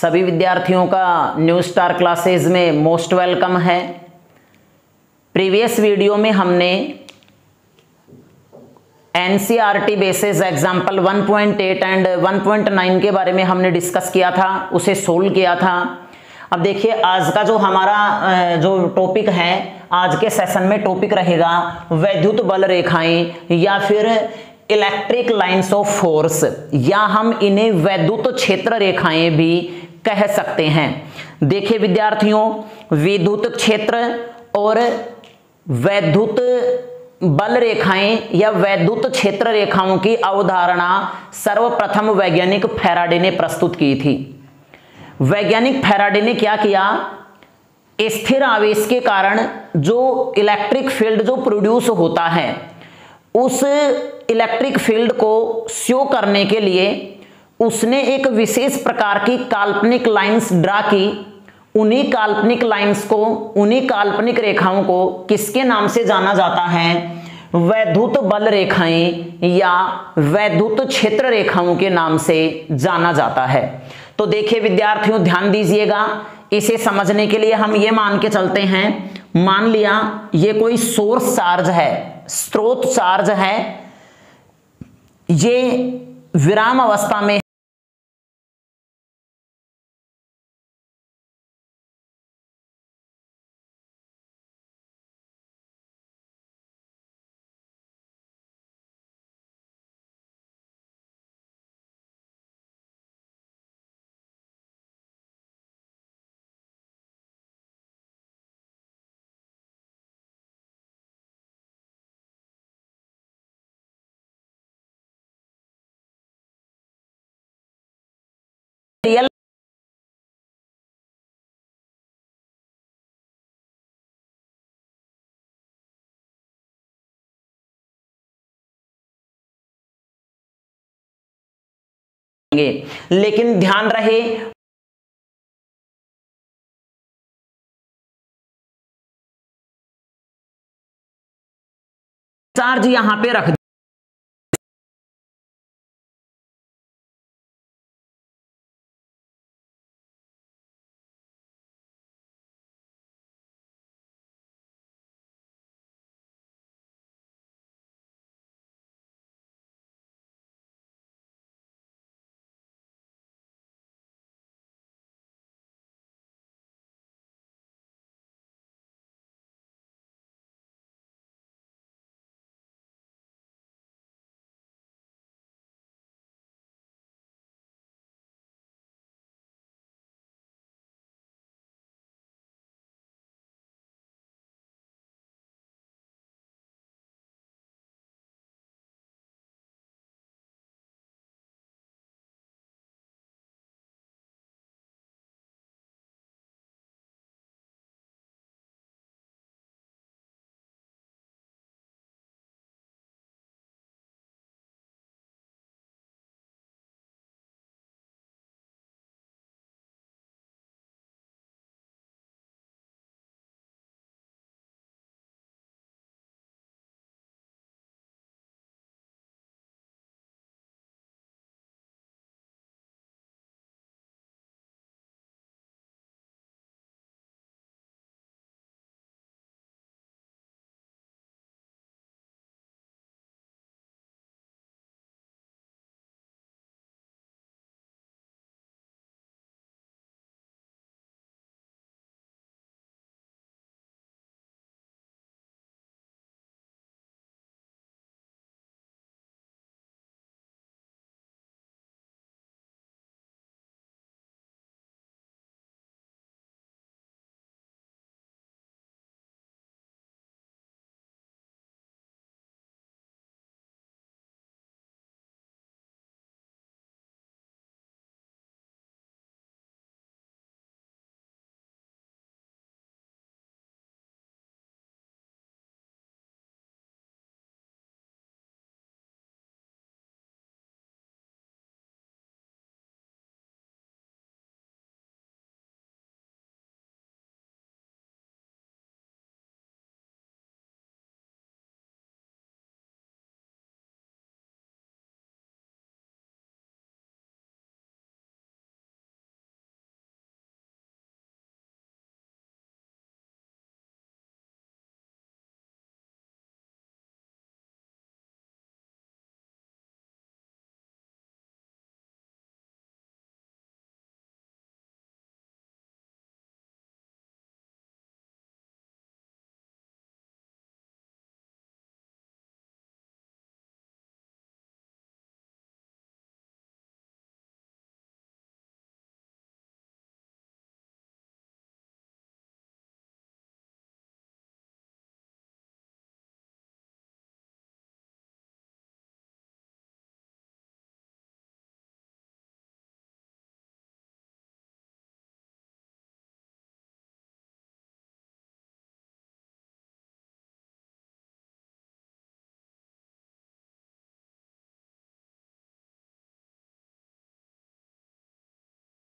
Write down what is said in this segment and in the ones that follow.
सभी विद्यार्थियों का न्यू स्टार क्लासेज में मोस्ट वेलकम है। प्रीवियस वीडियो में हमने एनसीईआरटी बेसिस एग्जाम्पल 1.8 एंड 1.9 के बारे में हमने डिस्कस किया था, उसे सोल्व किया था। अब देखिए आज का जो हमारा जो टॉपिक है, आज के सेशन में टॉपिक रहेगा वैद्युत बल रेखाएं या फिर इलेक्ट्रिक लाइंस ऑफ फोर्स, या हम इन्हें वैद्युत क्षेत्र रेखाएं भी कह सकते हैं। देखिए विद्यार्थियों, विद्युत क्षेत्र और वैद्युत बल रेखाएं या वैद्युत क्षेत्र रेखाओं की अवधारणा सर्वप्रथम वैज्ञानिक फैराडे ने प्रस्तुत की थी। वैज्ञानिक फैराडे ने क्या किया, स्थिर आवेश के कारण जो इलेक्ट्रिक फील्ड जो प्रोड्यूस होता है, उस इलेक्ट्रिक फील्ड को शो करने के लिए उसने एक विशेष प्रकार की काल्पनिक लाइंस ड्रा की। उन्हीं काल्पनिक लाइंस को, उन्हीं काल्पनिक रेखाओं को किसके नाम से जाना जाता है? वैद्युत बल रेखाएं या वैद्युत क्षेत्र रेखाओं के नाम से जाना जाता है। तो देखिए विद्यार्थियों, ध्यान दीजिएगा, इसे समझने के लिए हम ये मान के चलते हैं, मान लिया ये कोई सोर्स चार्ज है, स्रोत चार्ज है, ये विराम अवस्था में रियल लेकिन ध्यान रहे चार्ज यहां पे रख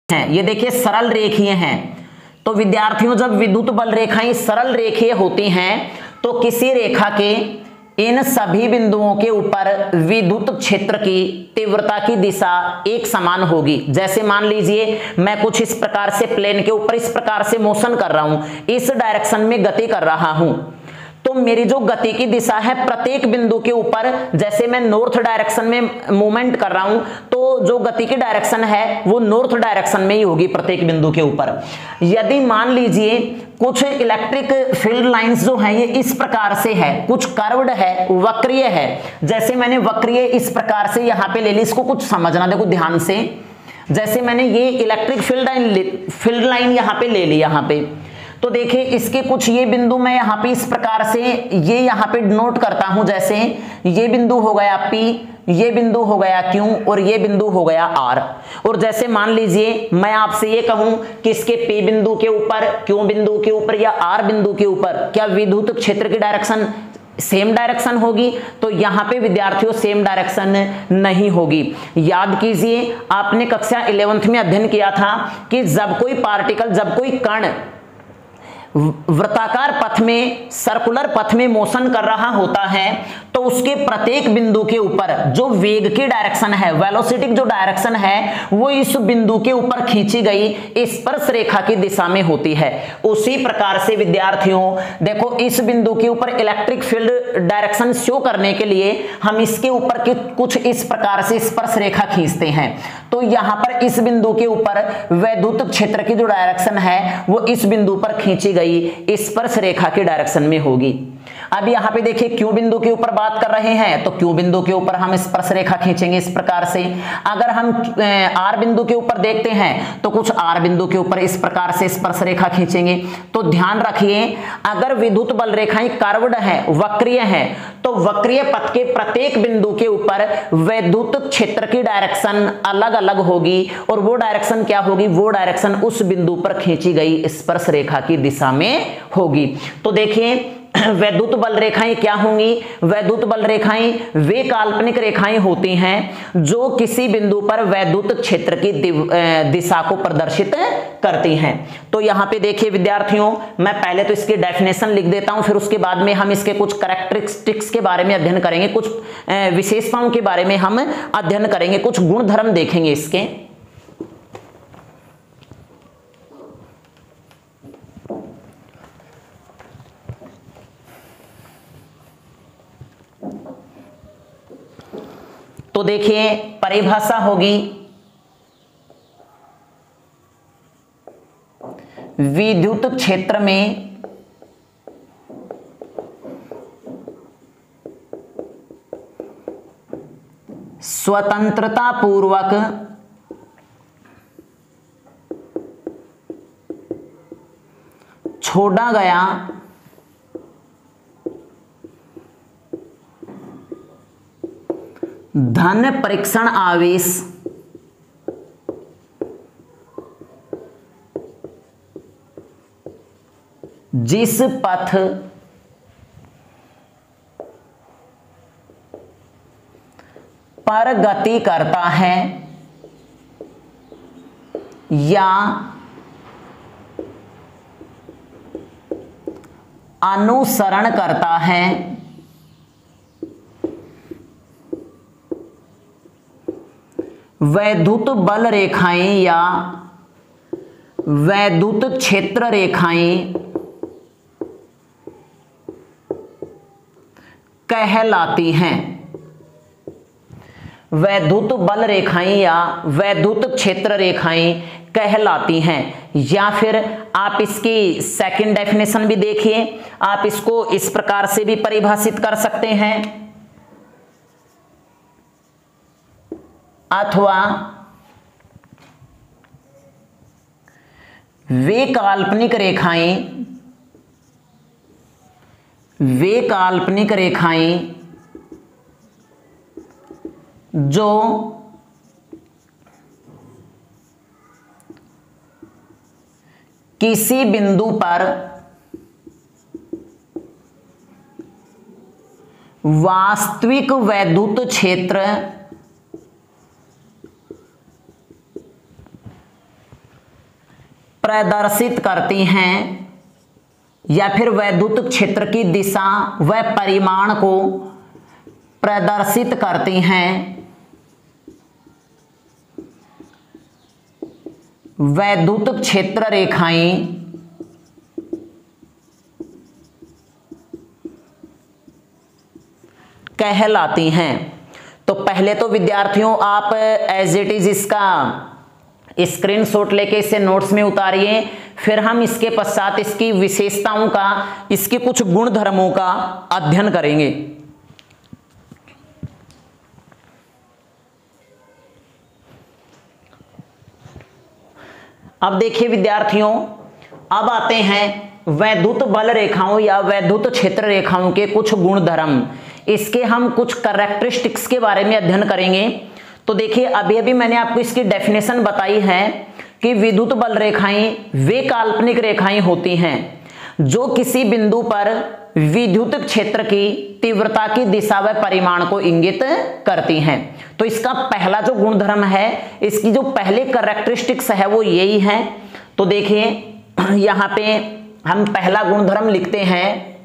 हैं, ये देखिए सरल रेखीय हैं। तो विद्यार्थियों जब विद्युत बल रेखाएं सरल रेखीय होती हैं तो किसी रेखा के इन सभी बिंदुओं के ऊपर विद्युत क्षेत्र की तीव्रता की दिशा एक समान होगी। जैसे मान लीजिए मैं कुछ इस प्रकार से प्लेन के ऊपर इस प्रकार से मोशन कर रहा हूं, इस डायरेक्शन में गति कर रहा हूं, तो मेरी जो गति की दिशा है प्रत्येक बिंदु के ऊपर, जैसे मैं नॉर्थ डायरेक्शन में मूवमेंट कर रहा हूं तो जो गति की डायरेक्शन है वो नॉर्थ डायरेक्शन में ही होगी प्रत्येक बिंदु के ऊपर। यदि मान लीजिए कुछ इलेक्ट्रिक फील्ड लाइंस जो हैं ये इस प्रकार से है, कुछ कर्व्ड है, वक्रीय है, जैसे मैंने वक्रीय इस प्रकार से यहां पे ले ली, इसको कुछ समझना, देखो ध्यान से, जैसे मैंने ये इलेक्ट्रिक फील्ड लाइन यहां पे ले ली, यहां पे तो देखिए इसके कुछ ये बिंदु मैं यहाँ पे इस प्रकार से ये यहाँ पे नोट करता हूं, जैसे ये बिंदु हो गया P, ये बिंदु हो गया Q और ये बिंदु हो गया R। और जैसे मान लीजिए मैं आपसे ये कहूं कि इसके P बिंदु के ऊपर, Q बिंदु के ऊपर या R बिंदु के ऊपर क्या विद्युत क्षेत्र की डायरेक्शन सेम डायरेक्शन होगी, तो यहां पे विद्यार्थियों सेम डायरेक्शन नहीं होगी। याद कीजिए आपने कक्षा 11th में अध्ययन किया था कि जब कोई पार्टिकल, जब कोई कण वृत्ताकार पथ में, सर्कुलर पथ में मोशन कर रहा होता है तो उसके प्रत्येक बिंदु के ऊपर जो वेग की डायरेक्शन है, वेलोसिटी जो डायरेक्शन है, वो इस बिंदु के ऊपर खींची गई स्पर्श रेखा की दिशा में होती है। उसी प्रकार से विद्यार्थियों देखो इस बिंदु के ऊपर इलेक्ट्रिक फील्ड डायरेक्शन शो करने के लिए हम इसके ऊपर कुछ इस प्रकार से स्पर्श रेखा खींचते हैं, तो यहां पर इस बिंदु के ऊपर वैद्युत क्षेत्र की जो डायरेक्शन है वो इस बिंदु पर खींची गई स्पर्श रेखा की डायरेक्शन में होगी। अब यहां पे देखिए क्यू बिंदु के ऊपर बात कर रहे हैं तो क्यू बिंदु के ऊपर हम स्पर्श रेखा खींचेंगे इस प्रकार से। अगर हम आर बिंदु के ऊपर देखते हैं तो कुछ आर बिंदु के ऊपर इस प्रकार से स्पर्श रेखा खींचेंगे। तो ध्यान रखिए अगर विद्युत बल रेखाएं कर्व्ड है, वक्रीय है, तो वक्रीय पथ के प्रत्येक बिंदु के ऊपर वैद्युत क्षेत्र की डायरेक्शन अलग अलग होगी और वो डायरेक्शन क्या होगी, वो डायरेक्शन उस बिंदु पर खींची गई स्पर्श रेखा की दिशा में होगी। तो देखिए वैद्युत बल रेखाएं क्या होंगी, वैद्युत बल रेखाएं वे काल्पनिक रेखाएं होती हैं जो किसी बिंदु पर वैद्युत क्षेत्र की दिशा को प्रदर्शित करती हैं। तो यहां पे देखिए विद्यार्थियों मैं पहले तो इसकी डेफिनेशन लिख देता हूं, फिर उसके बाद में हम इसके कुछ कैरेक्टरिस्टिक्स के बारे में अध्ययन करेंगे, कुछ विशेषताओं के बारे में हम अध्ययन करेंगे, कुछ गुणधर्म देखेंगे इसके। तो देखिए परिभाषा होगी विद्युत क्षेत्र में स्वतंत्रता पूर्वक छोड़ा गया धन परीक्षण आवेश जिस पथ पर गति करता है या अनुसरण करता है वैद्युत बल रेखाएं या वैद्युत क्षेत्र रेखाएं कहलाती हैं। वैद्युत बल रेखाएं या वैद्युत क्षेत्र रेखाएं कहलाती हैं। या फिर आप इसकी सेकंड डेफिनेशन भी देखिए, आप इसको इस प्रकार से भी परिभाषित कर सकते हैं, अथवा वे काल्पनिक रेखाएं जो किसी बिंदु पर वास्तविक वैद्युत क्षेत्र प्रदर्शित करती हैं या फिर वैद्युत क्षेत्र की दिशा व परिमाण को प्रदर्शित करती हैं। वैद्युत क्षेत्र रेखाएं कहलाती हैं। तो पहले तो विद्यार्थियों आप एज इट इज इसका स्क्रीनशॉट लेके इसे नोट्स में उतारिए, फिर हम इसके पश्चात इसकी विशेषताओं का, इसके कुछ गुण धर्मों का अध्ययन करेंगे। अब देखिए विद्यार्थियों, अब आते हैं वैद्युत बल रेखाओं या वैद्युत क्षेत्र रेखाओं के कुछ गुण धर्म। इसके हम कुछ कैरेक्टरिस्टिक्स के बारे में अध्ययन करेंगे। तो देखिए अभी अभी मैंने आपको इसकी डेफिनेशन बताई है कि विद्युत बल रेखाएं वे काल्पनिक रेखाएं होती हैं जो किसी बिंदु पर विद्युत क्षेत्र की तीव्रता की दिशा व परिमाण को इंगित करती हैं। तो इसका पहला जो गुणधर्म है, इसकी जो पहले कैरेक्टरिस्टिक्स है वो यही है। तो देखिए यहां पे हम पहला गुणधर्म लिखते हैं,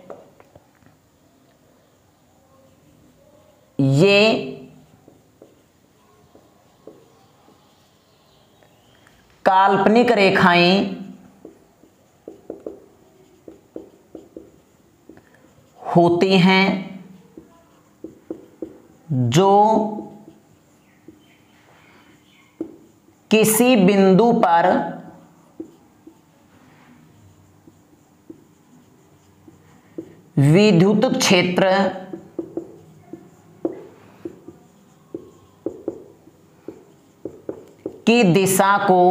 ये काल्पनिक रेखाएं होती हैं जो किसी बिंदु पर विद्युत क्षेत्र की दिशा को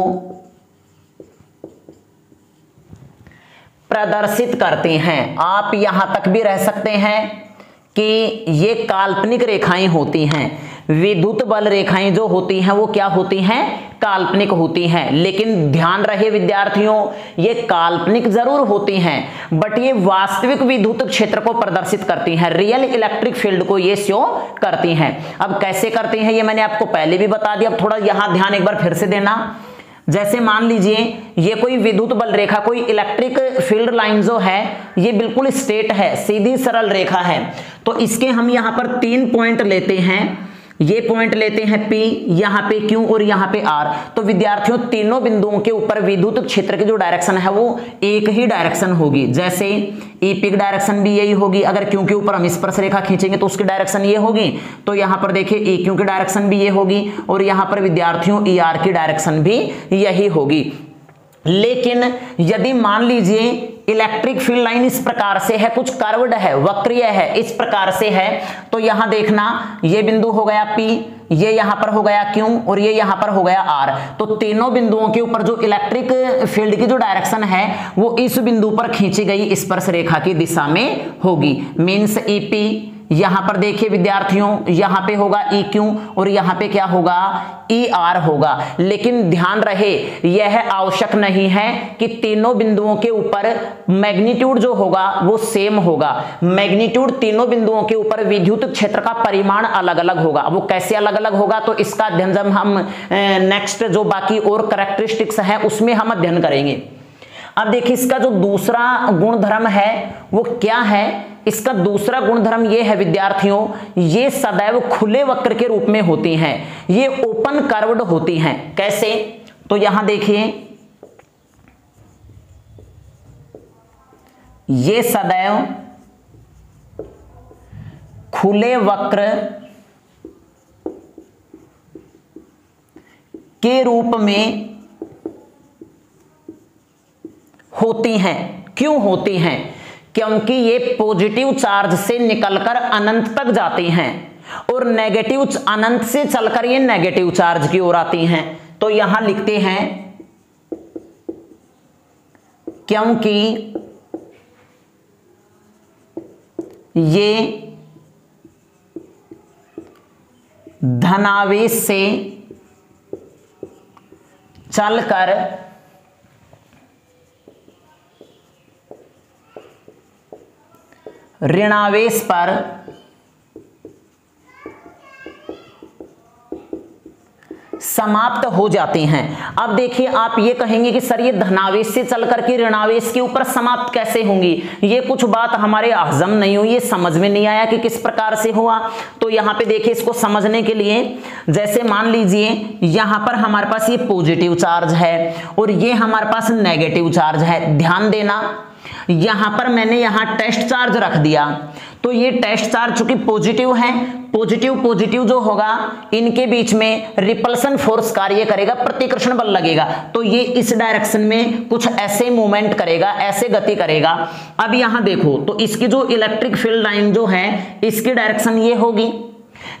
प्रदर्शित करते हैं। आप यहां तक भी रह सकते हैं कि ये काल्पनिक रेखाएं होती हैं। विद्युत बल रेखाएं जो होती हैं वो क्या होती हैं? काल्पनिक होती हैं। लेकिन ध्यान रहे विद्यार्थियों, ये काल्पनिक जरूर होती हैं बट ये वास्तविक विद्युत क्षेत्र को प्रदर्शित करती हैं, रियल इलेक्ट्रिक फील्ड को ये शो करती हैं। अब कैसे करती हैं ये मैंने आपको पहले भी बता दिया, अब थोड़ा यहां ध्यान एक बार फिर से देना। जैसे मान लीजिए ये कोई विद्युत बल रेखा, कोई इलेक्ट्रिक फील्ड लाइन जो है ये बिल्कुल स्ट्रेट है, सीधी सरल रेखा है। तो इसके हम यहां पर 3 पॉइंट लेते हैं। ये पॉइंट लेते हैं P, यहां पे Q और यहां पे R। तो विद्यार्थियों तीनों बिंदुओं के ऊपर विद्युत क्षेत्र की जो डायरेक्शन है वो एक ही डायरेक्शन होगी। जैसे EP की डायरेक्शन भी यही होगी, अगर Q के ऊपर हम स्पर्श रेखा खींचेंगे तो उसकी डायरेक्शन ये होगी। तो यहां पर देखिए EQ की डायरेक्शन भी ये होगी और यहां पर विद्यार्थियों ER की डायरेक्शन भी यही होगी। लेकिन यदि मान लीजिए इलेक्ट्रिक फील्ड लाइन इस प्रकार से है, कुछ कर्व्ड है, वक्रीय है, इस प्रकार से है, तो यहां देखना ये बिंदु हो गया P, ये यहां पर हो गया Q और ये यहां पर हो गया R। तो तीनों बिंदुओं के ऊपर जो इलेक्ट्रिक फील्ड की जो डायरेक्शन है वो इस बिंदु पर खींची गई स्पर्श रेखा की दिशा में होगी। मीन्स EP, यहां पर देखिए विद्यार्थियों यहां पे होगा EQ और यहां पे क्या होगा? ER होगा। लेकिन ध्यान रहे यह आवश्यक नहीं है कि तीनों बिंदुओं के ऊपर मैग्नीट्यूड जो होगा वो सेम होगा। मैग्नीट्यूड तीनों बिंदुओं के ऊपर विद्युत क्षेत्र का परिमाण अलग अलग होगा। वो कैसे अलग अलग होगा तो इसका अध्ययन जब हम नेक्स्ट जो बाकी और कैरेक्टरिस्टिक्स है उसमें हम अध्ययन करेंगे। अब देखिए इसका जो दूसरा गुणधर्म है वो क्या है? इसका दूसरा गुणधर्म ये है विद्यार्थियों, ये सदैव खुले वक्र के रूप में होती हैं, ये ओपन कर्व्ड होती हैं। कैसे? तो यहां देखिए ये सदैव खुले वक्र के रूप में होती हैं। क्यों होती हैं? क्योंकि ये पॉजिटिव चार्ज से निकलकर अनंत तक जाती हैं और नेगेटिव अनंत से चलकर ये नेगेटिव चार्ज की ओर आती हैं। तो यहां लिखते हैं क्योंकि ये धनावेश से चलकर ऋणावेश पर समाप्त हो जाते हैं। अब देखिए आप ये कहेंगे कि सर ये धनावेश से चल करके ऋणावेश के ऊपर समाप्त कैसे होंगी, ये कुछ बात हमारे हजम नहीं हुई, ये समझ में नहीं आया कि किस प्रकार से हुआ। तो यहाँ पे देखिए इसको समझने के लिए जैसे मान लीजिए यहाँ पर हमारे पास ये पॉजिटिव चार्ज है और ये हमारे पास नेगेटिव चार्ज है। ध्यान देना यहां पर मैंने यहां टेस्ट चार्ज रख दिया, तो ये टेस्ट चार्ज चूंकि पॉजिटिव है, पॉजिटिव पॉजिटिव जो होगा इनके बीच में रिपल्सन फोर्स कार्य करेगा, प्रतिकर्षण बल लगेगा, तो ये इस डायरेक्शन में कुछ ऐसे मूवमेंट करेगा, ऐसे गति करेगा। अब यहां देखो तो इसकी जो इलेक्ट्रिक फील्ड लाइन जो है इसकी डायरेक्शन ये होगी,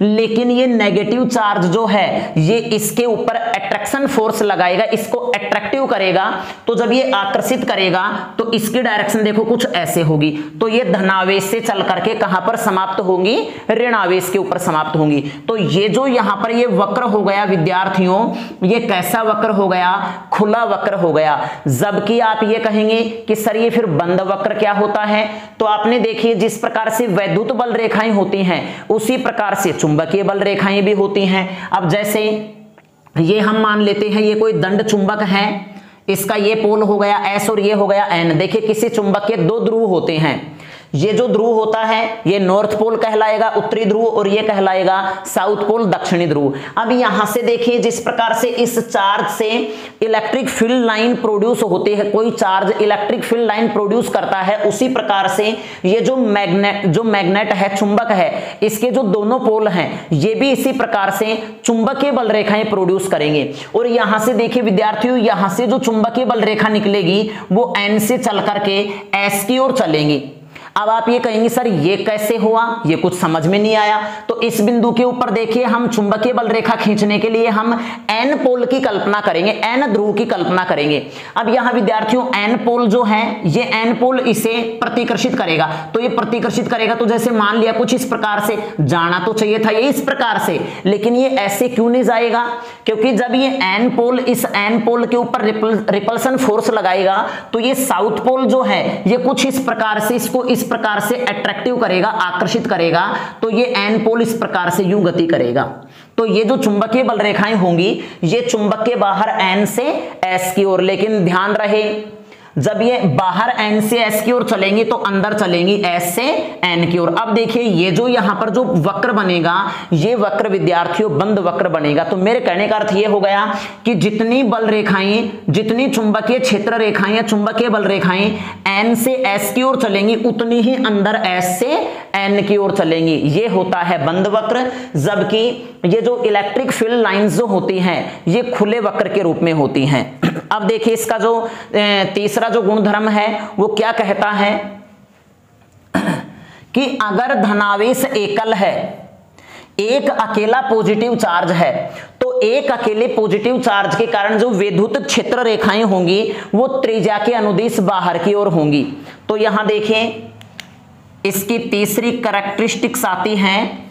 लेकिन ये नेगेटिव चार्ज जो है ये इसके ऊपर अट्रैक्शन फोर्स लगाएगा, इसको अट्रैक्टिव करेगा। तो जब ये आकर्षित करेगा तो इसकी डायरेक्शन देखो कुछ ऐसे होगी। तो ये धनावेश से चल करके कहां पर समाप्त होंगी, ऋणावेश के ऊपर समाप्त होंगी। तो ये जो यहां पर ये वक्र हो गया विद्यार्थियों, ये कैसा वक्र हो गया, खुला वक्र हो गया। जबकि आप ये कहेंगे कि सर ये फिर बंद वक्र क्या होता है, तो आपने देखिए जिस प्रकार से वैद्युत बल रेखाएं होती हैं उसी प्रकार से चुंबकीय बल रेखाएं भी होती हैं। अब जैसे ये हम मान लेते हैं ये कोई दंड चुंबक है, इसका ये पोल हो गया S और ये हो गया N। देखिए किसी चुंबक के दो ध्रुव होते हैं, ये जो ध्रुव होता है ये नॉर्थ पोल कहलाएगा उत्तरी ध्रुव, और ये कहलाएगा साउथ पोल दक्षिणी ध्रुव। अब यहां से देखिए जिस प्रकार से इस चार्ज से इलेक्ट्रिक फील्ड लाइन प्रोड्यूस होती है, कोई charge electric field line produce करता है, उसी प्रकार से ये जो मैग्नेट है, चुंबक है, इसके जो दोनों पोल हैं ये भी इसी प्रकार से चुंबकीय बल रेखाएं प्रोड्यूस करेंगे। और यहां से देखिए विद्यार्थियों, यहां से जो चुंबकीय बल रेखा निकलेगी वो N से चल करके S की ओर चलेंगी। अब आप ये कहेंगे सर ये कैसे हुआ, ये कुछ समझ में नहीं आया। तो इस बिंदु के ऊपर देखिए हम चुंबकीय बल रेखा खींचने के लिए हम N पोल की कल्पना करेंगे, N ध्रुव की कल्पना करेंगे। अब यहां विद्यार्थियों N पोल जो है ये N पोल इसे प्रतिकर्षित करेगा, तो ये प्रतिकर्षित करेगा तो जैसे मान लिया कुछ इस प्रकार से जाना तो चाहिए था ये इस प्रकार से, लेकिन ये ऐसे क्यों नहीं जाएगा, क्योंकि जब ये N पोल इस N पोल के ऊपर रिपल्सन फोर्स लगाएगा तो ये साउथ पोल जो है ये कुछ इस प्रकार से इसको इस प्रकार से अट्रैक्टिव करेगा, आकर्षित करेगा, तो ये N पोल इस प्रकार से यूं गति करेगा। तो ये जो चुंबकीय बल रेखाएं होंगी ये चुंबक के बाहर N से S की ओर, लेकिन ध्यान रहे जब ये बाहर N से S की ओर चलेंगी तो अंदर चलेंगी S से N की ओर। अब देखिए ये जो यहां पर जो वक्र बनेगा ये वक्र विद्यार्थियों बंद वक्र बनेगा। तो मेरे कहने का अर्थ ये हो गया कि जितनी बल रेखाएं, जितनी चुंबकीय क्षेत्र रेखाएं या चुंबकीय बल रेखाएं N से S की ओर चलेंगी उतनी ही अंदर S से N की ओर चलेंगी, ये होता है बंद वक्र। जबकि ये जो इलेक्ट्रिक फील्ड लाइंस जो होती हैं ये खुले वक्र के रूप में होती हैं। अब देखिए इसका जो तीसरा जो गुणधर्म है वो क्या कहता है कि अगर धनावेश एकल है, एक अकेला पॉजिटिव चार्ज है, तो एक अकेले पॉजिटिव चार्ज के कारण जो विद्युत क्षेत्र रेखाएं होंगी वो त्रिज्या के अनुदिश बाहर की ओर होंगी। तो यहां देखें इसकी तीसरी कैरेक्टरिस्टिक्स आती हैं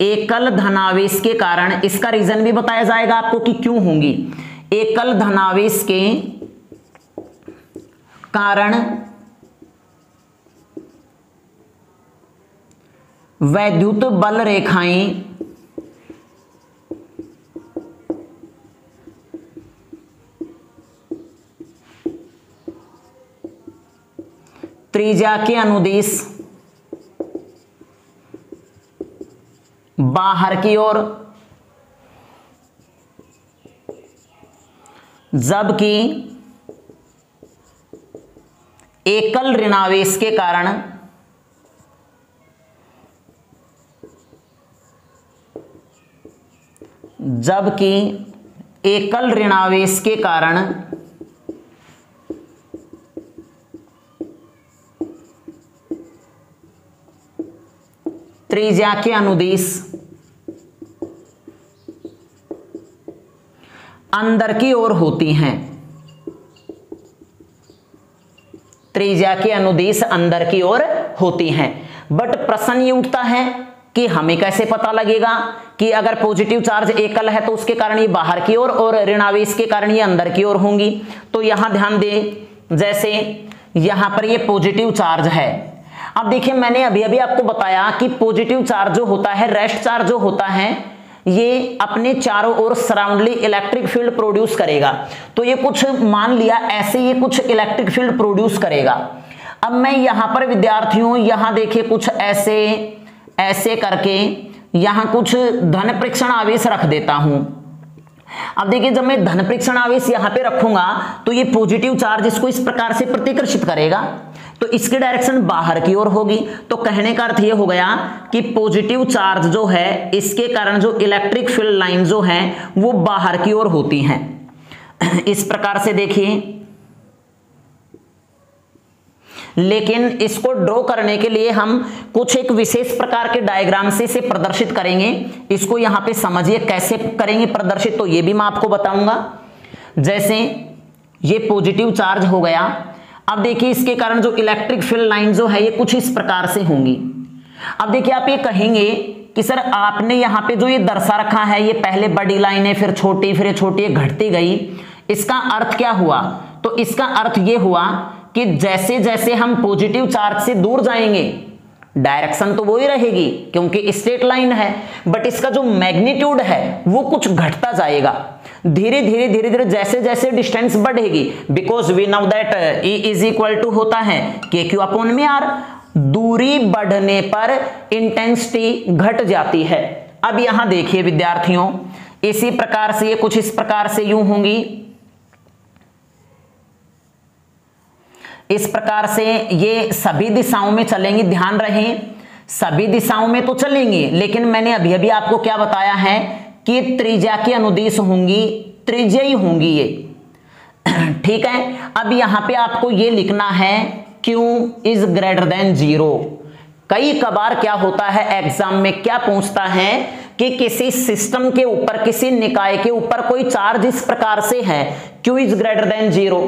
एकल धनावेश के कारण। इसका रीजन भी बताया जाएगा आपको कि क्यों होंगी। एकल धनावेश के कारण वैद्युत बल रेखाएं त्रिज्या के अनुदिश बाहर की ओर, जबकि एकल ऋणावेश के कारण त्रिज्या के अनुदिश अंदर की ओर होती हैं। त्रिज्या के अनुदिश अंदर की ओर होती हैं। बट प्रश्न ये उठता है कि हमें कैसे पता लगेगा कि अगर पॉजिटिव चार्ज एकल है तो उसके कारण ये बाहर की ओर और ऋणावेश के कारण ये अंदर की ओर होंगी। तो यहां ध्यान दें, जैसे यहां पर ये पॉजिटिव चार्ज है। अब देखिए मैंने अभी अभी आपको बताया कि पॉजिटिव चार्ज जो होता है, रेस्ट चार्ज जो होता है, ये अपने चारों ओर सराउंडली इलेक्ट्रिक फील्ड प्रोड्यूस करेगा। तो ये कुछ मान लिया ऐसे ये कुछ इलेक्ट्रिक फील्ड प्रोड्यूस करेगा। अब मैं यहां पर विद्यार्थियों यहां देखिए कुछ ऐसे ऐसे करके यहां कुछ धन परीक्षण आवेश रख देता हूं। अब देखिए जब मैं धन परीक्षण आवेश यहां पे रखूंगा तो ये पॉजिटिव चार्ज इसको इस प्रकार से प्रतिकर्षित करेगा, तो इसकी डायरेक्शन बाहर की ओर होगी। तो कहने का अर्थ ये हो गया कि पॉजिटिव चार्ज जो है इसके कारण जो इलेक्ट्रिक फील्ड लाइन जो है वो बाहर की ओर होती हैं। इस प्रकार से देखिए, लेकिन इसको ड्रॉ करने के लिए हम कुछ एक विशेष प्रकार के डायग्राम से इसे प्रदर्शित करेंगे। इसको यहां पे समझिए कैसे करेंगे प्रदर्शित, तो ये भी मैं आपको बताऊंगा। जैसे ये पॉजिटिव चार्ज हो गया, अब देखिए इसके कारण जो इलेक्ट्रिक फील्ड लाइन जो है ये कुछ इस प्रकार से होंगी। अब देखिए आप ये कहेंगे कि सर आपने यहां पे जो ये दर्शा रखा है ये पहले बड़ी लाइन है, फिर छोटी, फिर छोटी, घटती गई, इसका अर्थ क्या हुआ? तो इसका अर्थ ये हुआ कि जैसे जैसे हम पॉजिटिव चार्ज से दूर जाएंगे डायरेक्शन तो वो ही रहेगी क्योंकि स्ट्रेट लाइन है, बट इसका जो मैग्नीट्यूड है वो कुछ घटता जाएगा धीरे धीरे धीरे धीरे जैसे जैसे डिस्टेंस बढ़ेगी। Because we know that E is equal to होता है KQ अपॉन में R। दूरी बढ़ने पर इंटेंसिटी घट जाती है। अब यहां देखिए विद्यार्थियों, इसी प्रकार से ये कुछ इस प्रकार से यूं होंगी, इस प्रकार से ये सभी दिशाओं में चलेंगी। ध्यान रहे सभी दिशाओं में तो चलेंगी, लेकिन मैंने अभी अभी आपको क्या बताया है कि त्रिज्या की अनुदिश होंगी, त्रिज्या ही होंगी ये, ठीक है। अब यहां पे आपको ये लिखना है Q इज ग्रेटर देन 0। कई कबार क्या होता है एग्जाम में क्या पूछता है कि किसी सिस्टम के ऊपर, किसी निकाय के ऊपर कोई चार्ज इस प्रकार से है Q इज ग्रेटर देन 0,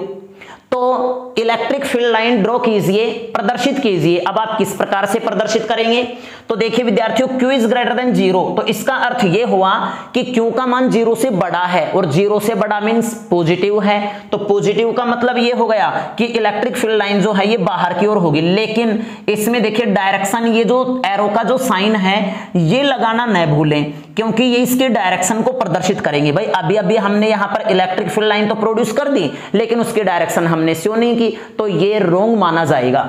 तो इलेक्ट्रिक फील्ड लाइन ड्रॉ कीजिए, प्रदर्शित कीजिए। अब आप किस प्रकार से प्रदर्शित करेंगे? तो देखिए विद्यार्थियों Q इज ग्रेटर देन 0, तो इसका अर्थ ये हुआ कि Q का मान 0 से बड़ा है और 0 से बड़ा मींस पॉजिटिव है। तो पॉजिटिव का मतलब ये हो गया कि इलेक्ट्रिक फील्ड लाइन जो है ये बाहर की ओर होगी। लेकिन इसमें देखिए डायरेक्शन, ये जो एरो का जो साइन है ये लगाना न भूलें क्योंकि ये इसके डायरेक्शन को प्रदर्शित करेंगे। भाई अभी अभी हमने यहां पर इलेक्ट्रिक फील्ड लाइन तो प्रोड्यूस कर दी लेकिन उसकी डायरेक्शन हमने शो नहीं की, तो ये रॉन्ग माना जाएगा।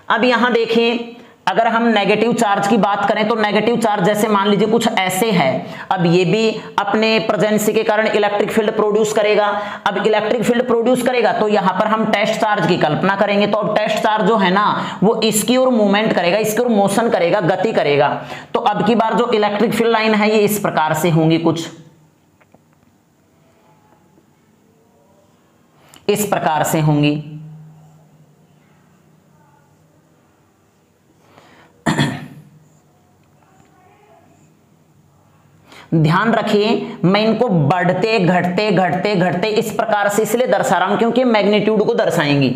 अब यहां देखिए अगर हम नेगेटिव चार्ज की बात करें तो नेगेटिव चार्ज जैसे मान लीजिए कुछ ऐसे है, अब ये भी अपने प्रेजेंसी के कारण इलेक्ट्रिक फील्ड प्रोड्यूस करेगा। अब इलेक्ट्रिक फील्ड प्रोड्यूस करेगा तो यहां पर हम टेस्ट चार्ज की कल्पना करेंगे, तो अब टेस्ट चार्ज जो है ना वो इसकी ओर मूवमेंट करेगा, इसकी ओर मोशन करेगा, गति करेगा। तो अब की बार जो इलेक्ट्रिक फील्ड लाइन है ये इस प्रकार से होंगी, कुछ इस प्रकार से होंगी। ध्यान रखिए मैं इनको बढ़ते घटते घटते घटते इस प्रकार से इसलिए दर्शा रहा हूं क्योंकि मैग्नीट्यूड को दर्शाएंगी,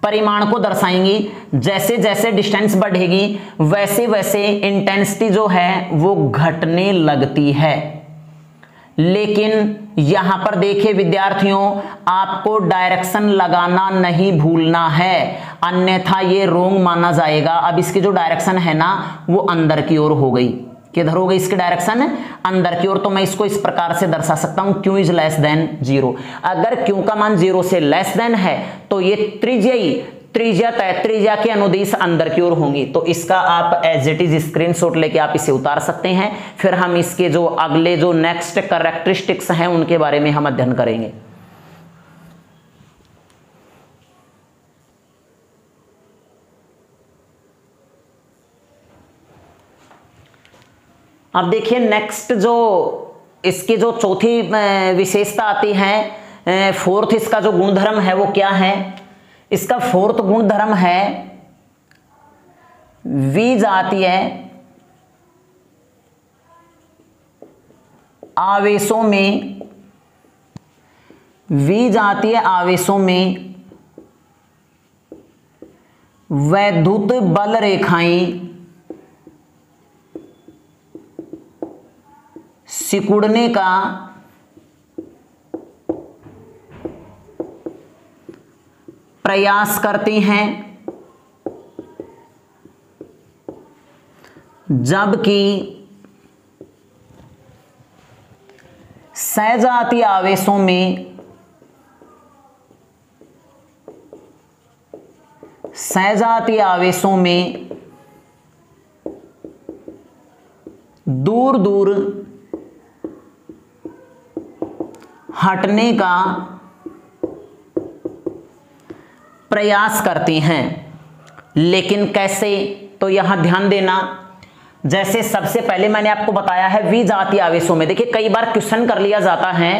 परिमाण को दर्शाएंगी। जैसे जैसे डिस्टेंस बढ़ेगी वैसे वैसे इंटेंसिटी जो है वो घटने लगती है। लेकिन यहां पर देखिए विद्यार्थियों आपको डायरेक्शन लगाना नहीं भूलना है, अन्यथा ये रोंग माना जाएगा। अब इसकी जो डायरेक्शन है ना वो अंदर की ओर हो गई। किधर हो गई इसकी डायरेक्शन? अंदर की ओर। तो मैं इसको इस प्रकार से दर्शा सकता हूं Q इज लेस देन 0। अगर Q का मान 0 से लेस देन है तो ये त्रिज्या के अनुदिश अंदर की ओर होंगी। तो इसका आप एज इट इज स्क्रीनशॉट लेके आप इसे उतार सकते हैं। फिर हम इसके जो अगले जो नेक्स्ट कैरेक्टरिस्टिक्स हैं उनके बारे में हम अध्ययन करेंगे। अब देखिए नेक्स्ट जो इसकी जो चौथी विशेषता आती है, फोर्थ इसका जो गुणधर्म है वो क्या है? इसका फोर्थ गुणधर्म है विजातीय आवेशों में, विजातीय आवेशों में वैद्युत बल रेखाएं सिकुड़ने का प्रयास करती हैं, जबकि सजातीय आवेशों में दूर दूर हटने का प्रयास करती हैं। लेकिन कैसे, तो यहां ध्यान देना, जैसे सबसे पहले मैंने आपको बताया है विजातीय आवेशों में। देखिए कई बार क्वेश्चन कर लिया जाता है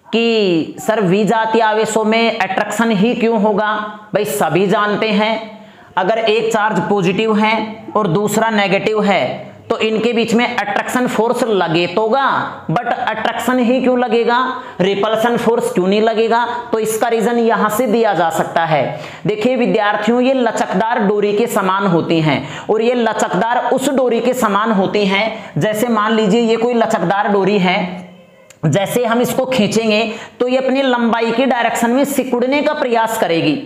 कि सर विजातीय आवेशों में अट्रैक्शन ही क्यों होगा। भाई सभी जानते हैं अगर एक चार्ज पॉजिटिव है और दूसरा नेगेटिव है तो इनके बीच में अट्रैक्शन फोर्स लगे तोगा, बट अट्रैक्शन ही क्यों लगेगा, रिपल्सन फोर्स क्यों नहीं लगेगा। तो इसका रीजन यहां से दिया जा सकता है। देखिए विद्यार्थियों, ये लचकदार डोरी के समान होती हैं और ये लचकदार उस डोरी के समान होती हैं, जैसे मान लीजिए ये कोई लचकदार डोरी है, जैसे हम इसको खींचेंगे तो ये अपनी लंबाई की डायरेक्शन में सिकुड़ने का प्रयास करेगी।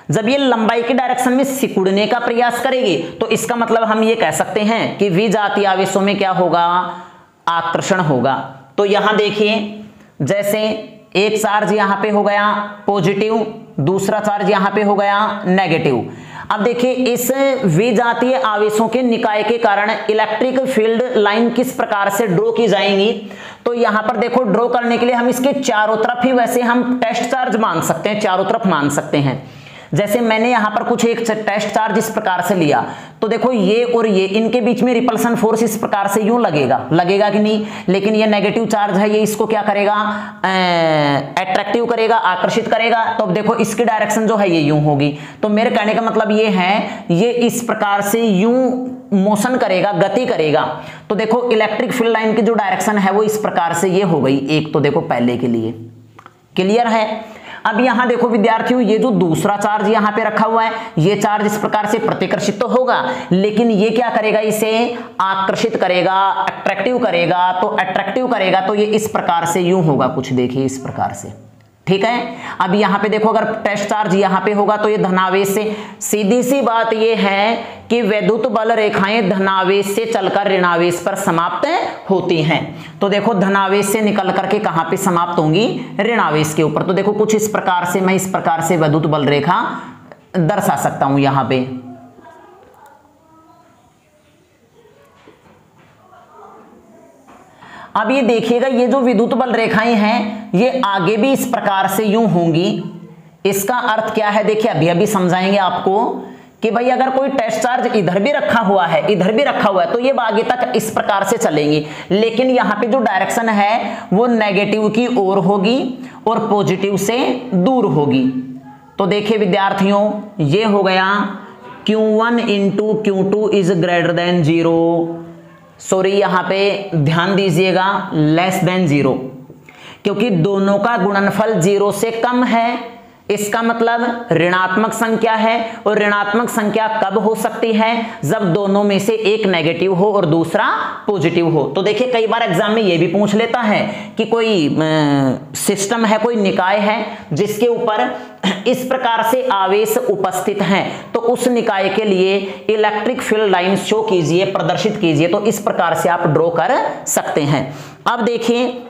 जब ये लंबाई के डायरेक्शन में सिकुड़ने का प्रयास करेगी तो इसका मतलब हम ये कह सकते हैं कि विजातीय आवेशों में क्या होगा, आकर्षण होगा। तो यहां देखिए जैसे एक चार्ज यहां पे हो गया पॉजिटिव, दूसरा चार्ज यहां पे हो गया नेगेटिव। अब देखिए इस विजातीय आवेशों के निकाय के कारण इलेक्ट्रिक फील्ड लाइन किस प्रकार से ड्रॉ की जाएंगी। तो यहां पर देखो ड्रॉ करने के लिए हम इसके चारों तरफ ही वैसे हम टेस्ट चार्ज मान सकते हैं, चारों तरफ मान सकते हैं। जैसे मैंने यहां पर कुछ एक टेस्ट चार्ज इस प्रकार से लिया तो देखो ये और ये, इनके बीच में रिपल्सन फोर्स इस प्रकार से यूं लगेगा कि नहीं। लेकिन ये नेगेटिव चार्ज है, ये इसको क्या करेगा, अट्रैक्टिव करेगा, आकर्षित करेगा। तो अब देखो इसकी डायरेक्शन जो है ये यूं होगी। तो मेरे कहने का मतलब ये है ये इस प्रकार से यूं मोशन करेगा, गति करेगा। तो देखो इलेक्ट्रिक फील्ड लाइन की जो डायरेक्शन है वो इस प्रकार से ये हो गई एक। तो देखो पहले के लिए क्लियर है। अब यहां देखो विद्यार्थियों, ये जो दूसरा चार्ज यहां पे रखा हुआ है, ये चार्ज इस प्रकार से प्रतिकर्षित तो होगा, लेकिन ये क्या करेगा, इसे आकर्षित करेगा, अट्रैक्टिव करेगा। तो अट्रैक्टिव करेगा तो ये इस प्रकार से यूं होगा कुछ, देखिए इस प्रकार से, ठीक है। अब यहां पे देखो अगर टेस्ट चार्ज यहां पे होगा तो ये धनावेश से, सीधी सी बात ये है कि वैद्युत बल रेखाएं धनावेश से चलकर ऋणावेश पर समाप्त होती हैं। तो देखो धनावेश से निकल करके कहां पे समाप्त होंगी, ऋणावेश के ऊपर। तो देखो कुछ इस प्रकार से मैं इस प्रकार से वैद्युत बल रेखा दर्शा सकता हूं यहां पे। अब ये देखिएगा ये जो विद्युत बल रेखाएं हैं ये आगे भी इस प्रकार से यूं होंगी। इसका अर्थ क्या है, देखिए अभी अभी समझाएंगे आपको कि भाई अगर कोई टेस्ट चार्ज इधर भी रखा हुआ है, इधर भी रखा हुआ है, तो ये आगे तक इस प्रकार से चलेंगी। लेकिन यहां पे जो डायरेक्शन है वो नेगेटिव की ओर होगी और पॉजिटिव से दूर होगी। तो देखिए विद्यार्थियों ये हो गया Q1 into Q2 is greater than 0, sorry यहां पे ध्यान दीजिएगा लेस देन 0, क्योंकि दोनों का गुणनफल 0 से कम है। इसका मतलब ऋणात्मक संख्या है और ऋणात्मक संख्या कब हो सकती है, जब दोनों में से एक नेगेटिव हो और दूसरा पॉजिटिव हो। तो देखिए कई बार एग्जाम में ये भी पूछ लेता है कि कोई सिस्टम है, कोई निकाय है जिसके ऊपर इस प्रकार से आवेश उपस्थित हैं, तो उस निकाय के लिए इलेक्ट्रिक फील्ड लाइन शो कीजिए, प्रदर्शित कीजिए। तो इस प्रकार से आप ड्रॉ कर सकते हैं। अब देखिए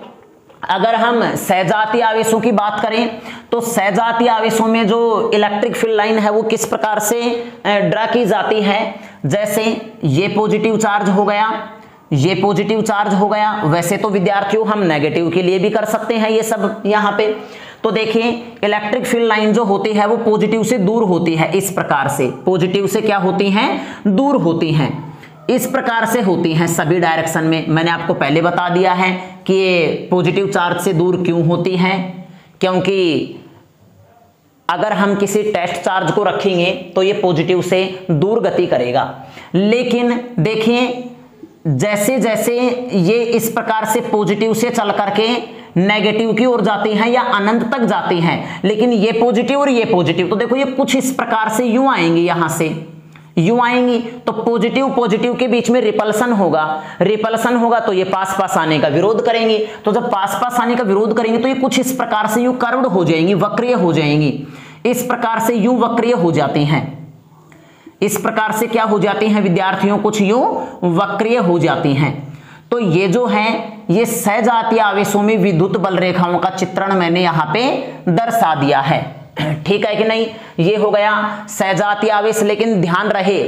अगर हम सहजातीय आवेशों की बात करें तो सहजातीय आवेशों में जो इलेक्ट्रिक फील्ड लाइन है वो किस प्रकार से ड्रा की जाती है। जैसे ये पॉजिटिव चार्ज हो गया, ये पॉजिटिव चार्ज हो गया। वैसे तो विद्यार्थियों हम नेगेटिव के लिए भी कर सकते हैं ये सब यहाँ पे। तो देखिए इलेक्ट्रिक फील्ड लाइन जो होती है वो पॉजिटिव से दूर होती है, इस प्रकार से पॉजिटिव से क्या होती हैं, दूर होती हैं। इस प्रकार से होती हैं सभी डायरेक्शन में। मैंने आपको पहले बता दिया है कि ये पॉजिटिव चार्ज से दूर क्यों होती हैं, क्योंकि अगर हम किसी टेस्ट चार्ज को रखेंगे तो ये पॉजिटिव से दूर गति करेगा। लेकिन देखिए जैसे जैसे ये इस प्रकार से पॉजिटिव से चल करके नेगेटिव की ओर जाती हैं या अनंत तक जाती हैं, लेकिन ये पॉजिटिव और ये पॉजिटिव, तो देखो ये कुछ इस प्रकार से यूं आएंगी, यहां से यूं आएंगी। तो पॉजिटिव पॉजिटिव के बीच में रिपल्सन होगा, रिपल्सन होगा तो ये पास पास आने का विरोध करेंगी। तो जब पास पास आने का विरोध करेंगे तो ये कुछ इस प्रकार से यूं कर्व्ड हो जाएंगी, वक्रीय हो जाएंगी। इस प्रकार से यूं वक्रीय हो जाती हैं, इस प्रकार से क्या हो जाती हैं विद्यार्थियों, कुछ यूं वक्रीय हो जाती हैं। तो ये जो है ये सजातीय आवेशों में विद्युत बल रेखाओं का चित्रण मैंने यहां पे दर्शा दिया है। ठीक है कि नहीं, ये हो गया सजातीय आवेश। लेकिन ध्यान रहे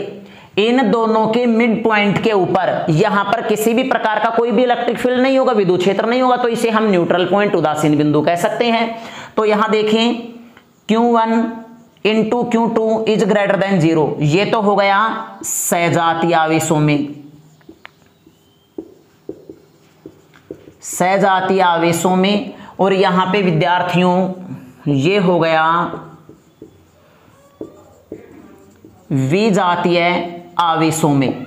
इन दोनों के मिड पॉइंट के ऊपर यहां पर किसी भी प्रकार का कोई भी इलेक्ट्रिक फील्ड नहीं होगा, विद्युत क्षेत्र नहीं होगा, तो इसे हम न्यूट्रल पॉइंट, उदासीन बिंदु कह सकते हैं। तो यहां देखें Q1 into Q2 is greater than 0, ये तो हो गया सजातीय आवेशों में, सजातीय आवेशों में। और यहां पे विद्यार्थियों ये हो गया विजातीय आवेशों में।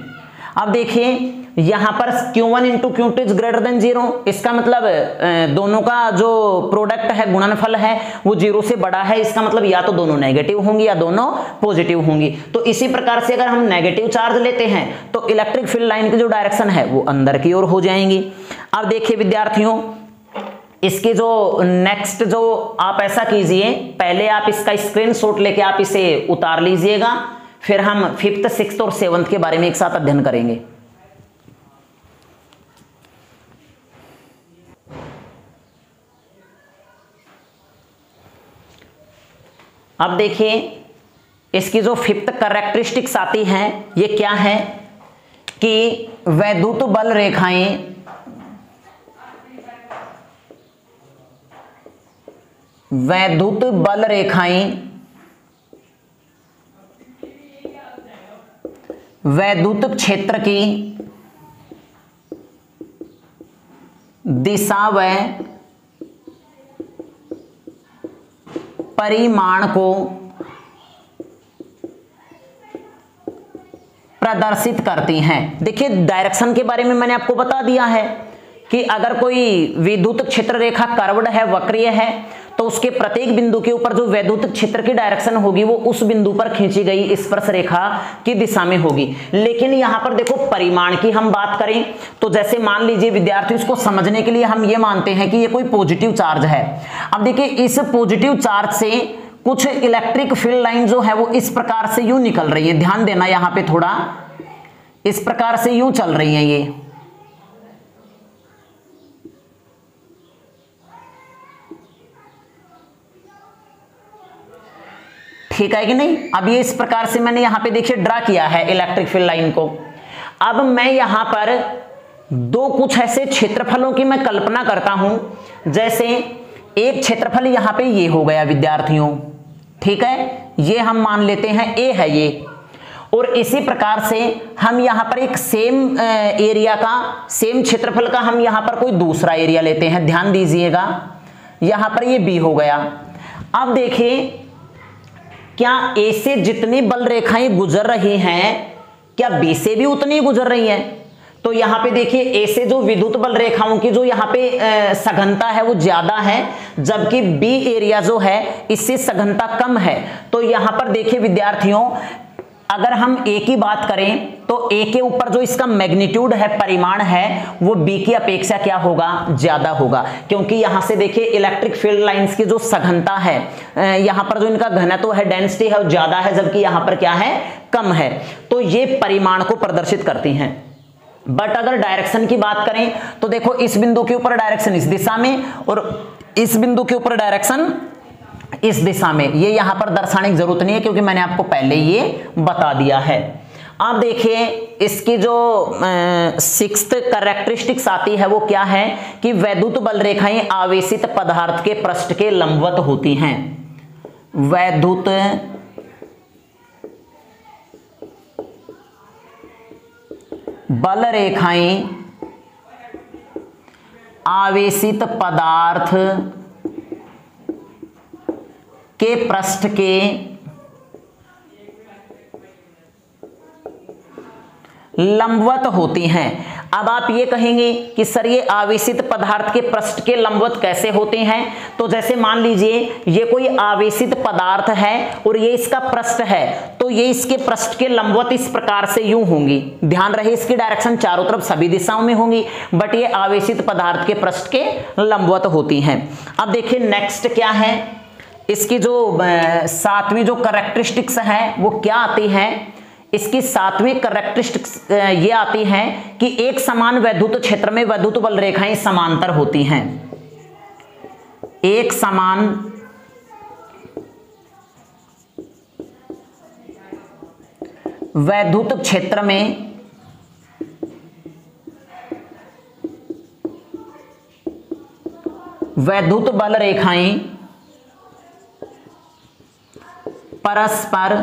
अब देखिए यहां पर Q1 into Q2 is greater than 0, इसका मतलब दोनों का जो प्रोडक्ट है, गुणनफल है, वो 0 से बड़ा है। इसका मतलब या तो दोनों नेगेटिव होंगी या दोनों पॉजिटिव होंगी। तो इसी प्रकार से अगर हम नेगेटिव चार्ज लेते हैं तो इलेक्ट्रिक फील्ड लाइन की जो डायरेक्शन है वो अंदर की ओर हो जाएंगी। अब देखिए विद्यार्थियों इसके जो नेक्स्ट जो आप ऐसा कीजिए, पहले आप इसका स्क्रीनशॉट लेके आप इसे उतार लीजिएगा, फिर हम 5th 6th और 7th के बारे में एक साथ अध्ययन करेंगे। अब देखिए इसकी जो 5th कैरेक्टरिस्टिक्स आती हैं ये क्या है कि वैद्युत बल रेखाएं वैद्युत क्षेत्र की दिशा व परिमाण को प्रदर्शित करती हैं। देखिए डायरेक्शन के बारे में मैंने आपको बता दिया है कि अगर कोई विद्युत क्षेत्र रेखा कर्व्ड है, वक्रीय है, तो उसके प्रत्येक बिंदु के ऊपर जो वैद्युत क्षेत्र की डायरेक्शन होगी वो उस बिंदु पर खींची गई स्पर्श रेखा की दिशा में होगी। लेकिन यहां पर देखो परिमाण की हम बात करें तो जैसे मान लीजिए विद्यार्थी, इसको समझने के लिए हम ये मानते हैं कि ये कोई पॉजिटिव चार्ज है। अब देखिए इस पॉजिटिव चार्ज से कुछ इलेक्ट्रिक फील्ड लाइन जो है वो इस प्रकार से यूं निकल रही है, ध्यान देना यहां पे थोड़ा, इस प्रकार से यूं चल रही है ये। ठीक है कि नहीं। अब ये इस प्रकार से मैंने यहां पे देखिए ड्रा किया है इलेक्ट्रिक फील्ड लाइन को। अब मैं यहां पर दो कुछ ऐसे क्षेत्रफलों की मैं कल्पना करता हूं, जैसे एक क्षेत्रफल यहां पे ये हो गया विद्यार्थियों, ठीक है, ये हम मान लेते हैं ए है ये, और इसी प्रकार से हम यहां पर एक सेम एरिया का, सेम क्षेत्रफल का हम यहां पर कोई दूसरा एरिया लेते हैं। ध्यान दीजिएगा यहां पर ये बी हो गया। अब देखिए क्या ए से जितनी बल रेखाएं गुजर रही हैं क्या बी से भी उतनी गुजर रही हैं? तो यहां पे देखिए ए से जो विद्युत बल रेखाओं की जो यहां पे सघनता है वो ज्यादा है, जबकि बी एरिया जो है इससे सघनता कम है। तो यहां पर देखिए विद्यार्थियों अगर हम ए की बात करें तो ए के ऊपर जो इसका मैग्नीट्यूड है, परिमाण है, वो बी की अपेक्षा क्या होगा, ज्यादा होगा, क्योंकि यहां से देखिए इलेक्ट्रिक फील्ड लाइंस की जो सघनता है, यहां पर जो इनका घनत्व है, डेंसिटी है, वो ज्यादा है, जबकि यहां पर क्या है, कम है। तो ये परिमाण को प्रदर्शित करती हैं। बट अगर डायरेक्शन की बात करें तो देखो इस बिंदु के ऊपर डायरेक्शन इस दिशा में और इस बिंदु के ऊपर डायरेक्शन इस दिशा में। ये यहां पर दर्शाने की जरूरत नहीं है क्योंकि मैंने आपको पहले ये बता दिया है। अब देखिए इसकी जो 6th कैरेक्टरिस्टिक्स आती है वो क्या है कि वैद्युत बल रेखाएं आवेशित पदार्थ के पृष्ठ के लंबवत होती हैं। वैद्युत बल रेखाएं आवेशित पदार्थ के पृष्ठ के लंबवत होती हैं। अब आप ये कहेंगे कि सर ये आवेशित पदार्थ के पृष्ठ के लंबवत कैसे होते हैं? तो जैसे मान लीजिए ये कोई आवेशित पदार्थ है और ये इसका पृष्ठ है, तो ये इसके पृष्ठ के लंबवत इस प्रकार से यूं होंगी। ध्यान रहे इसकी डायरेक्शन चारों तरफ सभी दिशाओं में होंगी, बट ये आवेशित पदार्थ के पृष्ठ के लंबवत होती हैं। अब देखिए नेक्स्ट क्या है, इसकी जो 7वीं जो कैरेक्टरिस्टिक्स है वो क्या आती है, इसकी 7वीं कैरेक्टरिस्टिक्स ये आती है कि एक समान वैद्युत क्षेत्र में वैद्युत बल रेखाएं समांतर होती हैं। एक समान वैद्युत क्षेत्र में वैद्युत बल रेखाएं परस्पर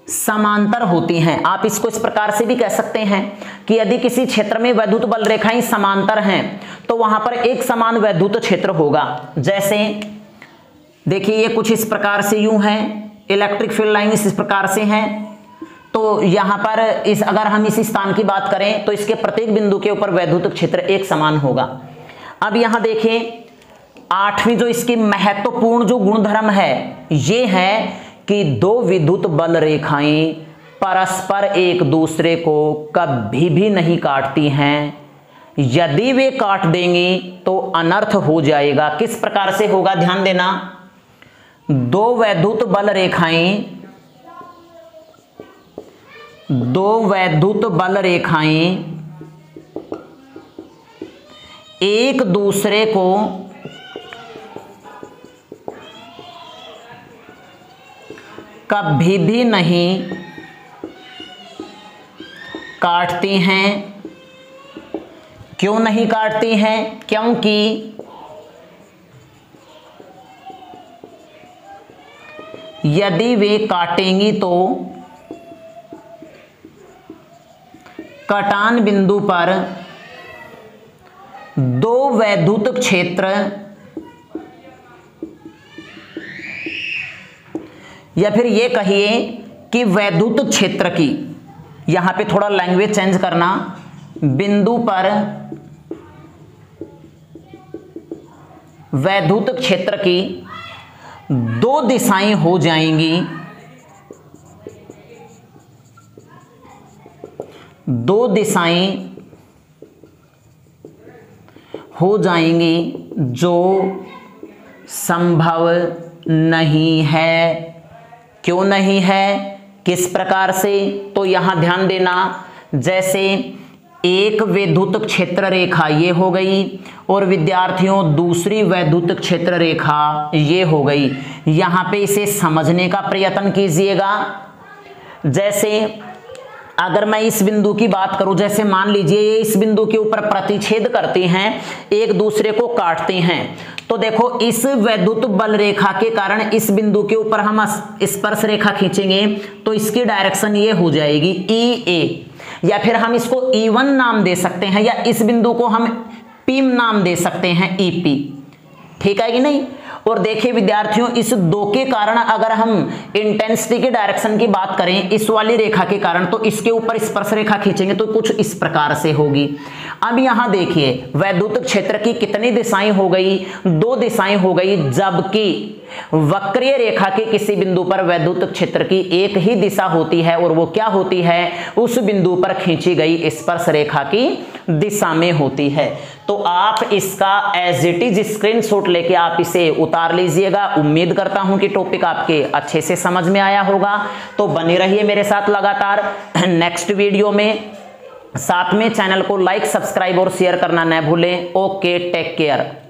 समांतर होती हैं। आप इसको इस प्रकार से भी कह सकते हैं कि यदि किसी क्षेत्र में वैद्युत बल रेखाएं समांतर हैं तो वहां पर एक समान वैद्युत क्षेत्र होगा। जैसे देखिए ये कुछ इस प्रकार से यूं है, इलेक्ट्रिक फील्ड लाइन इस प्रकार से हैं, तो यहां पर अगर हम इस स्थान की बात करें तो इसके प्रत्येक बिंदु के ऊपर वैद्युत क्षेत्र एक समान होगा। अब यहां देखिए 8वीं जो इसकी महत्वपूर्ण जो गुणधर्म है ये है कि दो विद्युत बल रेखाएं परस्पर एक दूसरे को कभी भी नहीं काटती हैं। यदि वे काट देंगी तो अनर्थ हो जाएगा। किस प्रकार से होगा, ध्यान देना। दो वैद्युत बल रेखाएं एक दूसरे को कभी भी नहीं काटती हैं। क्यों नहीं काटती हैं? क्योंकि यदि वे काटेंगी तो कटान बिंदु पर दो वैद्युत क्षेत्र या फिर ये कहिए कि वैद्युत क्षेत्र की, यहां पे थोड़ा लैंग्वेज चेंज करना, बिंदु पर वैद्युत क्षेत्र की दो दिशाएं हो जाएंगी, दो दिशाएं हो जाएंगी जो संभव नहीं है। क्यों नहीं है, किस प्रकार से? तो यहां ध्यान देना, जैसे एक वैद्युत क्षेत्र रेखा ये हो गई और विद्यार्थियों दूसरी वैद्युत क्षेत्र रेखा ये हो गई। यहां पे इसे समझने का प्रयत्न कीजिएगा। जैसे अगर मैं इस बिंदु की बात करूं, जैसे मान लीजिए ये इस बिंदु के ऊपर प्रतिच्छेद करती हैं, एक दूसरे को काटती हैं, तो देखो इस वैद्युत बल रेखा के कारण इस बिंदु के ऊपर हम स्पर्श रेखा खींचेंगे तो इसकी डायरेक्शन ये हो जाएगी EA, या फिर हम इसको E1 नाम दे सकते हैं, या इस बिंदु को हम P नाम दे सकते हैं EP। ठीक है कि नहीं? और देखिए विद्यार्थियों, इस दो के कारण अगर हम इंटेंसिटी के डायरेक्शन की बात करें इस वाली रेखा के कारण, तो इसके ऊपर स्पर्श रेखा खींचेंगे तो कुछ इस प्रकार से होगी। अब यहां देखिए वैद्युत क्षेत्र की कितनी दिशाएं हो गई, दो दिशाएं हो गई, जबकि वक्रीय रेखा के किसी बिंदु पर वैद्युत क्षेत्र की एक ही दिशा होती है, और वो क्या होती है, उस बिंदु पर खींची गई स्पर्श रेखा की दिशा में होती है। तो आप इसका एज इट इज स्क्रीनशॉट लेके आप इसे उतार लीजिएगा। उम्मीद करता हूं कि टॉपिक आपके अच्छे से समझ में आया होगा। तो बने रहिए मेरे साथ लगातार नेक्स्ट वीडियो में। साथ में चैनल को लाइक, सब्सक्राइब और शेयर करना न भूलें। Okay, take care.